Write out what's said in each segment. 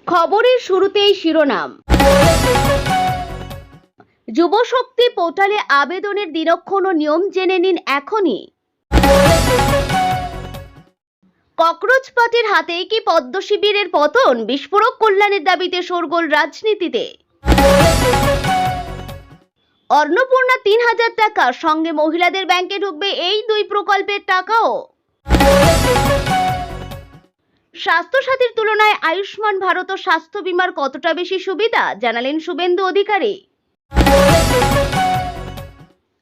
খবরের শুরুতেই শিরোনাম। যুবশক্তি পোর্টালে আবেদনের দিনক্ষণ ও নিয়ম জেনে নিন এখনই। ককরোচ পার্টির হাতে কি পদ্ম শিবিরের পতন? বিস্ফোরক কল্যাণের দাবিতে শোরগোল রাজনীতিতে। অন্নপূর্ণা ৩,০০০ টাকা, সঙ্গে মহিলাদের ব্যাংকে ঢুকবে এই দুই প্রকল্পের টাকাও। স্বাস্থ্যসাথীর তুলনায় আয়ুষ্মান ভারত ও স্বাস্থ্য বীমার কতটা বেশি সুবিধা, জানালেন শুভেন্দু অধিকারী।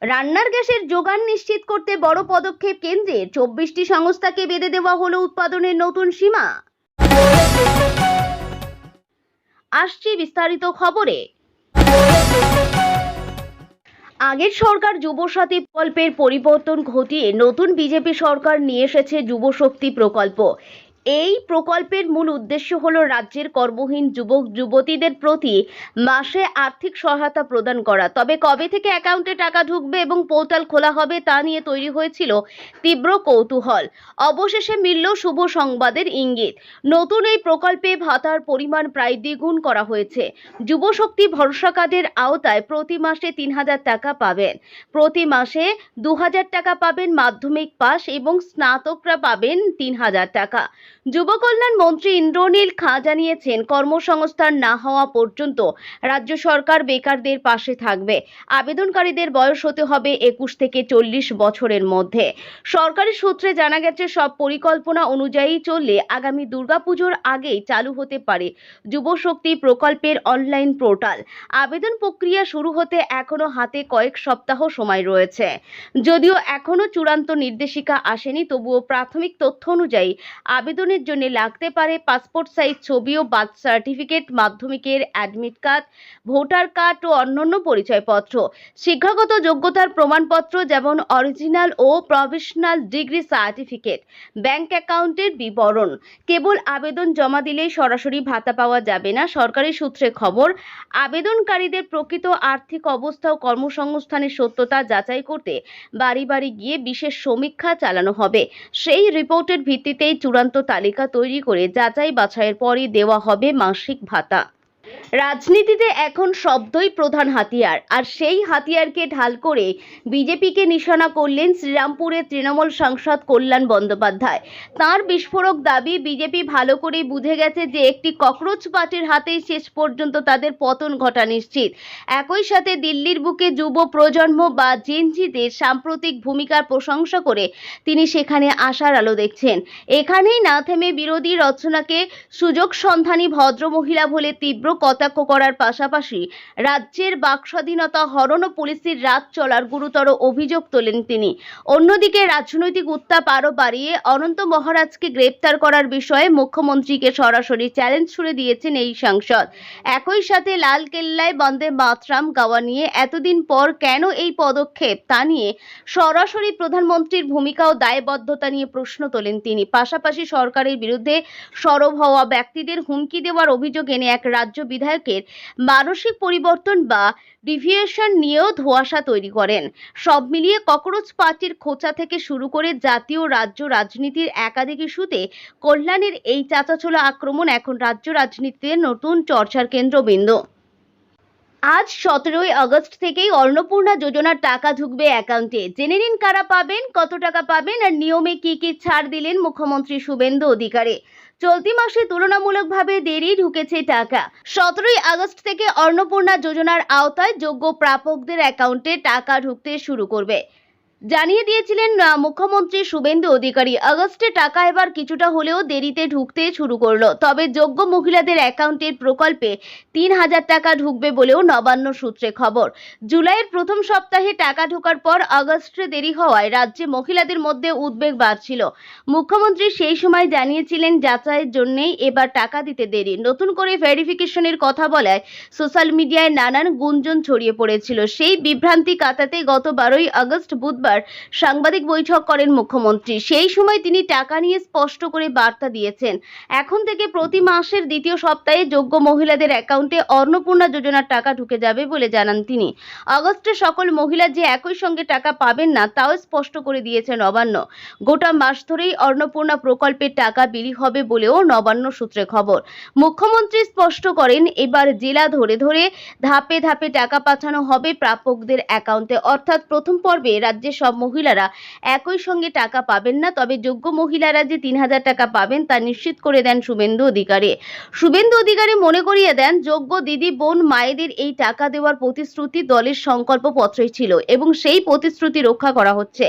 রান্নার গ্যাসের যোগান নিশ্চিত করতে বড় পদক্ষেপ কেন্দ্রের, ২৪টি সংস্থাকে বেঁধে দেওয়া হলো উৎপাদনের নতুন সীমা। আসছি বিস্তারিত খবরে। আগের সরকার যুবসাথী প্রকল্পের পরিবর্তন ঘটিয়ে নতুন বিজেপি সরকার নিয়ে এসেছে যুবশক্তি প্রকল্প। এই প্রকল্পের মূল উদ্দেশ্য হলো রাজ্যের কর্মহীন যুবক যুবতীদের প্রতি মাসে আর্থিক সহায়তা প্রদান করা। তবে কবে থেকে অ্যাকাউন্টে টাকা ঢুকবে এবং পোর্টাল খোলা হবে তা নিয়ে তৈরি হয়েছিল তীব্র কৌতূহল। অবশেষে মিলল শুভ সংবাদের ইঙ্গিত। নতুন এই প্রকল্পে ভাতার পরিমাণ প্রায় দ্বিগুণ করা হয়েছে। যুবশক্তি ভরসা কার্ডের আওতায় প্রতি মাসে ৩,০০০ টাকা পাবেন। প্রতি মাসে ২,০০০ টাকা পাবেন মাধ্যমিক পাস এবং স্নাতকরা পাবেন ৩,০০০ টাকা। যুব কল্যাণ মন্ত্রী ইন্দ্রনীল খাঁ জানিয়েছেন, কর্মসংস্থান না হওয়া পর্যন্ত রাজ্য সরকার বেকারদের পাশে থাকবে। আবেদনকারীদের বয়স হতে হবে ২১ থেকে ৪০ বছরের মধ্যে। সরকারি সূত্রে জানা গেছে, সব পরিকল্পনা অনুযায়ী চললে আগামী দুর্গাপুজোর আগেই চালু হতে পারে যুবশক্তি প্রকল্পের অনলাইন পোর্টাল। আবেদন প্রক্রিয়া শুরু হতে এখনো হাতে কয়েক সপ্তাহ সময় রয়েছে। যদিও এখনো চূড়ান্ত নির্দেশিকা আসেনি, তবুও প্রাথমিক তথ্য অনুযায়ী আবেদনের জন্য লাগতে পারে পাসপোর্ট সাইজ ছবি ও বার্থ সার্টিফিকেট, মাধ্যমিকের অ্যাডমিট কার্ড, ভোটার কার্ড ও অন্যান্য পরিচয়পত্র। শিক্ষাগত যোগ্যতার প্রমাণপত্র যেমন অরিজিনাল ও প্রফেশনাল ডিগ্রি সার্টিফিকেট, ব্যাংক অ্যাকাউন্টের বিবরণ। কেবল আবেদন জমা দিলেই সরাসরি ভাতা পাওয়া যাবে না। সরকারি সূত্রে খবর, আবেদনকারীদের প্রকৃত আর্থিক অবস্থা ও কর্মসংস্থানের সত্যতা যাচাই করতে বাড়ি বাড়ি গিয়ে বিশেষ সমীক্ষা চালানো হবে। সেই রিপোর্টের ভিত্তিতেই চূড়ান্ত তালিকা তৈরি করে যাচাই বাছাইয়ের পরই দেওয়া হবে মাসিক ভাতা। রাজনীতিতে এখন শব্দই প্রধান হাতিয়ার, আর সেই হাতিয়ারকে ঢাল করে বিজেপিকে নিশানা করলেন শ্রীরামপুরের তৃণমূল সাংসদ কল্যাণ বন্দ্যোপাধ্যায়। তাঁর বিস্ফোরক দাবি, বিজেপি ভালো করেই বুঝে গেছে যে একটি ককরোচ পার্টির হাতেই শেষ পর্যন্ত তাদের পতন ঘটা নিশ্চিত। একই সাথে দিল্লির বুকে যুব প্রজন্ম বা জেনজিদের সাম্প্রতিক ভূমিকার প্রশংসা করে তিনি সেখানে আশার আলো দেখছেন। এখানেই না থেমে বিরোধী রচনাকে সুযোগ সন্ধানী ভদ্রমহিলা বলে তীব্র কটাক্ষ করার পাশাপাশি রাজ্যের বাকস্বাধীনতা হরণ ও পুলিশের রাত চলার গুরুতর অভিযোগ তোলেন তিনি। অন্যদিকে রাজনৈতিক উত্তাপ আরও বাড়িয়ে অনন্ত মহারাজকে গ্রেপ্তার করার বিষয়ে মুখ্যমন্ত্রীকে সরাসরি চ্যালেঞ্জ ছুড়ে দিয়েছেন এই সাংসদ। একই সাথে লাল কেল্লায় বন্দে মাতরম গাওয়া নিয়ে এতদিন পর কেন এই পদক্ষেপ তা নিয়ে সরাসরি প্রধানমন্ত্রীর ভূমিকা ও দায়বদ্ধতা নিয়ে প্রশ্ন তোলেন তিনি। পাশাপাশি সরকারের বিরুদ্ধে সরব হওয়া ব্যক্তিদের হুমকি দেওয়ার অভিযোগ এনে এক রাজ্য বিধায়কের মানসিক পরিবর্তন বা ডিভিয়েশন নিয়েও ধোঁয়াশা তৈরি করেন। সব মিলিয়ে ককরোচ পার্টির খোঁচা থেকে শুরু করে জাতীয় রাজ্য রাজনীতির একাধিক ইস্যুতে কল্যাণের এই চাঁচাছোলা আক্রমণ এখন রাজ্য রাজনীতিতে নতুন চর্চার কেন্দ্রবিন্দু। আজ ১৭ই আগস্ট থেকেই অন্নপূর্ণা যোজনার টাকা ঢুকবে অ্যাকাউন্টে। জেনে নিন কারা পাবেন, কত টাকা পাবেন আর নিয়মে কি কি ছাড় দিলেন মুখ্যমন্ত্রী শুভেন্দু অধিকারী। চলতি মাসে তুলনামূলকভাবে দেরি ঢুকেছে টাকা। ১৭ই আগস্ট থেকে অন্নপূর্ণা যোজনার আওতায় যোগ্য প্রাপকদের অ্যাকাউন্টে টাকা ঢুকতে শুরু করবে জানিয়ে দিয়েছিলেন মুখ্যমন্ত্রী শুভেন্দু অধিকারী। আগস্টে টাকা এবার কিছুটা হলেও দেরিতে ঢুকতে শুরু করলো, তবে যোগ্য মহিলাদের অ্যাকাউন্টের প্রকল্পে ৩,০০০ টাকা ঢুকবে বলেও নবান্ন সূত্রে খবর। জুলাইয়ের প্রথম সপ্তাহে টাকা ঢোকার পর আগস্টে দেরি হওয়ায় রাজ্যে মহিলাদের মধ্যে উদ্বেগ বাড়ছিল। মুখ্যমন্ত্রী সেই সময় জানিয়েছিলেন, যাচাইয়ের জন্যই এবার টাকা দিতে দেরি। নতুন করে ভেরিফিকেশনের কথা বলায় সোশ্যাল মিডিয়ায় নানান গুঞ্জন ছড়িয়ে পড়েছিল। সেই বিভ্রান্তি কাটাতে গত ১২ই আগস্ট বুধবার বৃহস্পতিবার সাংবাদিক বৈঠক করেন মুখ্যমন্ত্রী। সেই সময় তিনি টাকা নিয়ে স্পষ্ট করে বার্তা দিয়েছেন, এখন থেকে প্রতি মাসের দ্বিতীয় সপ্তাহে যোগ্য মহিলাদের অ্যাকাউন্টে অন্নপূর্ণা যোজনার টাকা ঢুকে যাবে বলে জানান তিনি। আগস্টে সকল মহিলা যে একই সঙ্গে টাকা পাবেন না তাও স্পষ্ট করে দিয়েছে নবান্ন। গোটা মাস ধরেই অন্নপূর্ণা প্রকল্পের টাকা বিলি হবে বলেও নবান্ন সূত্রে খবর। মুখ্যমন্ত্রী স্পষ্ট করেন, এবার জেলা ধরে ধরে ধাপে ধাপে টাকা পাঠানো হবে প্রাপকদের অ্যাকাউন্টে। অর্থাৎ প্রথম পর্বে রাজ্যের সব মহিলারা একই সঙ্গে টাকা পাবেন না, তবে যোগ্য মহিলারা যে ৩,০০০ টাকা পাবেন তা নিশ্চিত করে দেন শুভেন্দু অধিকারী। শুভেন্দু অধিকারী মনে করিয়ে দেন, যোগ্য দিদি বোন মায়েদের এই টাকা দেওয়ার প্রতিশ্রুতি দলের সংকল্প পত্রে ছিল এবং সেই প্রতিশ্রুতি রক্ষা করা হচ্ছে।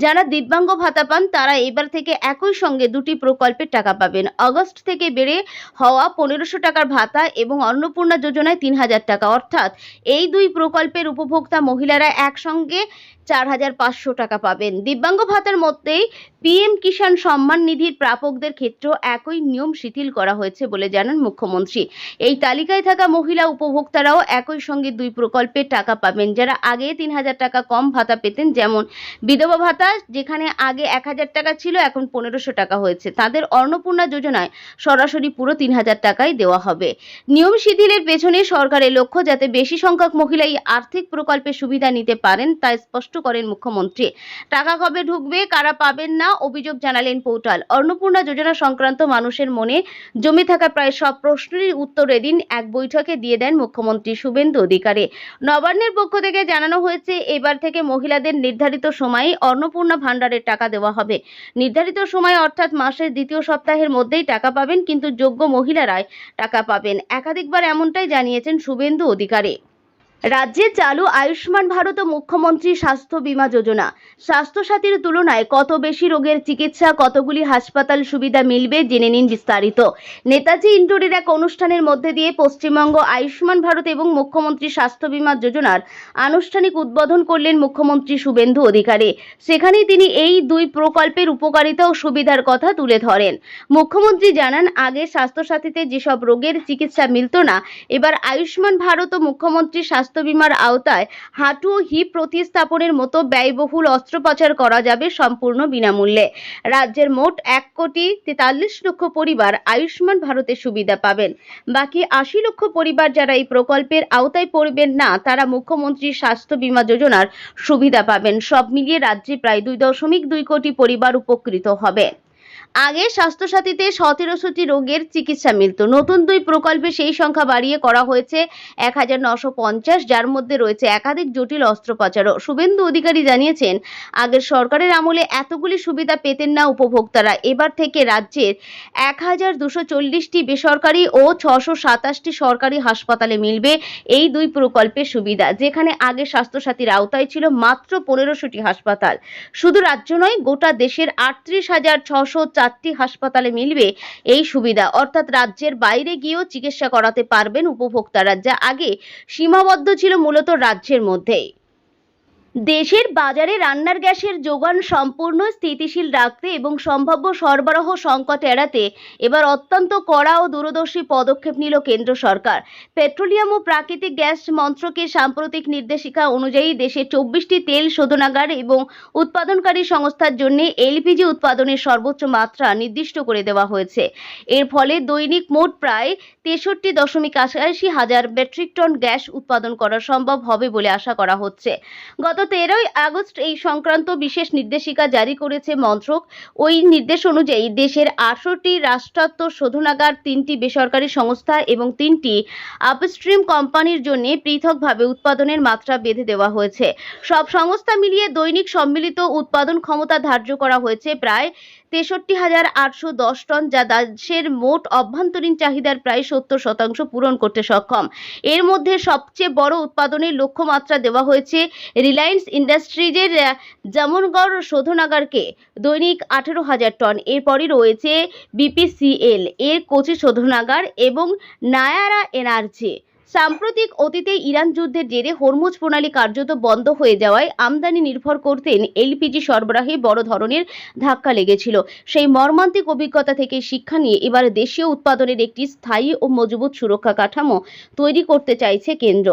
যারা দিব্যাঙ্গ ভাতা পান তারা এবার থেকে একই সঙ্গে দুটি প্রকল্পের টাকা পাবেন। আগস্ট থেকে বেড়ে হওয়া ১৫০০ টাকার ভাতা এবং অন্নপূর্ণা যোজনায় ৩,০০০ টাকা, অর্থাৎ এই দুই প্রকল্পের উপভোক্তা মহিলারা একসঙ্গে ৪,৫০০ টাকা পাবেন। দিব্যাঙ্গ ভাতার মধ্যেই পিএম কিষাণ সম্মান নিধির প্রাপকদের ক্ষেত্রেও একই নিয়ম শিথিল করা হয়েছে বলে জানান মুখ্যমন্ত্রী। এই তালিকায় থাকা মহিলা উপভোক্তারাও একই সঙ্গে দুই প্রকল্পের টাকা পাবেন। যারা আগে ৩,০০০ টাকা কম ভাতা পেতেন, যেমন বিধবা ভাতা যেখানে আগে ১,০০০ টাকা ছিল এখন ১৫০০ টাকা হয়েছে, তাদের অন্নপূর্ণা যোজনায় সরাসরি পুরো ৩,০০০ টাকাই দেওয়া হবে। নিয়ম শিথিলের পেছনে সরকারের লক্ষ্য যাতে বেশি সংখ্যক মহিলা এই আর্থিক প্রকল্পের সুবিধা নিতে পারেন তা স্পষ্ট করেন মুখ্যমন্ত্রী। টাকা কবে ঢুকবে, কারা পাবেন না, অভিযোগ জানালেন পোর্টাল। অন্নপূর্ণা যোজনা সংক্রান্ত মানুষের মনে জমে থাকা প্রায় সব প্রশ্নের উত্তর এদিন এক বৈঠকে দিয়ে দেন মুখ্যমন্ত্রী শুভেন্দু অধিকারী। নবান্নের পক্ষ থেকে জানানো হয়েছে, এবার থেকে মহিলাদের নির্ধারিত সময়ে অন্নপূর্ণা ভান্ডারের টাকা দেওয়া হবে। নির্ধারিত সময় অর্থাৎ মাসের দ্বিতীয় সপ্তাহের মধ্যেই টাকা পাবেন, কিন্তু যোগ্য মহিলারাই টাকা পাবেন। একাধিকবার এমনটাই জানিয়েছেন শুভেন্দু অধিকারী। রাজ্যে চালু আয়ুষ্মান ভারত ও মুখ্যমন্ত্রী স্বাস্থ্য বীমা যোজনা। স্বাস্থ্যসাথীর তুলনায় কত বেশি রোগের চিকিৎসা, কতগুলি হাসপাতাল সুবিধা মিলবে জেনে নিন বিস্তারিত। নেতাজি ইন্ডোরের এক অনুষ্ঠানের মধ্যে দিয়ে পশ্চিমবঙ্গ আয়ুষ্মান ভারত এবং মুখ্যমন্ত্রী স্বাস্থ্য বীমা যোজনার আনুষ্ঠানিক উদ্বোধন করলেন মুখ্যমন্ত্রী শুভেন্দু অধিকারী। সেখানেই তিনি এই দুই প্রকল্পের উপকারিতা ও সুবিধার কথা তুলে ধরেন। মুখ্যমন্ত্রী জানান, আগে স্বাস্থ্যসাথীতে যেসব রোগের চিকিৎসা মিলত না, এবার আয়ুষ্মান ভারত ও মুখ্যমন্ত্রী স্বাস্থ্য বীমার আওতায় হাঁটু ও হিপ প্রতিস্থাপনের মতো ব্যয়বহুল অস্ত্রোপচার করা যাবে সম্পূর্ণ বিনামূল্যে। রাজ্যের মোট ১,৪৩,০০,০০০ পরিবার আয়ুষ্মান ভারতের সুবিধা পাবেন। বাকি ৮০ লক্ষ পরিবার যারা এই প্রকল্পের আওতায় পড়বেন না, তারা মুখ্যমন্ত্রীর স্বাস্থ্য বীমা যোজনার সুবিধা পাবেন। সব মিলিয়ে রাজ্যে প্রায় ২.২ কোটি পরিবার উপকৃত হবে। আগে স্বাস্থ্যসাথীতে ১৭০০টি রোগের চিকিৎসা মিলত। নতুন দুই প্রকল্পে সেই সংখ্যা বাড়িয়ে করা হয়েছে ১,৯৫০, যার মধ্যে রয়েছে একাধিক জটিল অস্ত্রোপচারও। শুভেন্দু অধিকারী জানিয়েছেন, আগের সরকারের আমলে এতগুলি সুবিধা পেতেন না উপভোক্তারা। এবার থেকে রাজ্যের ১,২৪০টি বেসরকারি ও ৬২৭টি সরকারি হাসপাতালে মিলবে এই দুই প্রকল্পের সুবিধা, যেখানে আগে স্বাস্থ্যসাথীর আওতায় ছিল মাত্র ১৫০০টি হাসপাতাল। শুধু রাজ্য নয়, গোটা দেশের ৩৮,৬০৪টি হাসপাতালে মিলবে এই সুবিধা, অর্থাৎ রাজ্যের বাইরে গিয়েও চিকিৎসা করাতে পারবেন উপভোক্তারা, যা আগে সীমাবদ্ধ ছিল মূলত রাজ্যের মধ্যেই। দেশের বাজারে রান্নার গ্যাসের যোগান সম্পূর্ণ স্থিতিশীল রাখতে এবং সম্ভাব্য সরবরাহ সংকট এড়াতে এবার অত্যন্ত কড়া ও দূরদর্শী পদক্ষেপ নিল কেন্দ্র সরকার। পেট্রোলিয়াম ও প্রাকৃতিক গ্যাস মন্ত্রকের সাম্প্রতিক নির্দেশিকা অনুযায়ী দেশে ২৪টি তেল শোধনাগার এবং উৎপাদনকারী সংস্থার জন্য এলপিজি উৎপাদনের সর্বোচ্চ মাত্রা নির্দিষ্ট করে দেওয়া হয়েছে। এর ফলে দৈনিক মোট প্রায় ৬৩.৮৮ হাজার মেট্রিক টন গ্যাস উৎপাদন করা সম্ভব হবে বলে আশা করা হচ্ছে। গত ১৩ই আগস্ট এই সংক্রান্ত বিশেষ নির্দেশিকা জারি করেছে মন্ত্রক। ওই নির্দেশ অনুযায়ী দেশের ১৮টি রাষ্ট্রায়ত্ত শোধনাগার, ৩টি বেসরকারি সংস্থা এবং ৩টি আপস্ট্রিম কোম্পানির জন্য পৃথকভাবে উৎপাদনের মাত্রা বেঁধে দেওয়া হয়েছে। সব সংস্থা মিলিয়ে দৈনিক সম্মিলিত উৎপাদন ক্ষমতা ধার্য করা হয়েছে প্রায় ৬৩,৮১০ টন, যা দেশের মোট অভ্যন্তরীণ চাহিদার প্রায় ৭০% পূরণ করতে সক্ষম। এর মধ্যে সবচেয়ে বড় উৎপাদনের লক্ষ্যমাত্রা দেওয়া হয়েছে রিলায়েন্স ইন্ডাস্ট্রিজের জামনগড় শোধনাগারকে দৈনিক ১৮,০০০ টন। এরপরই রয়েছে বিপিসিএল এর কোচি শোধনাগার এবং নায়ারা এনার্জি। সাম্প্রতিক অতীতে ইরান যুদ্ধের জেরে হরমুজ প্রণালী কার্যত বন্ধ হয়ে যাওয়ায় আমদানি নির্ভর করতেন এলপিজি সরবরাহে বড় ধরনের ধাক্কা লেগেছিল। সেই মর্মান্তিক অভিজ্ঞতা থেকে শিক্ষা নিয়ে এবার দেশীয় উৎপাদনের একটি স্থায়ী ও মজবুত সুরক্ষা কাঠামো তৈরি করতে চাইছে কেন্দ্র।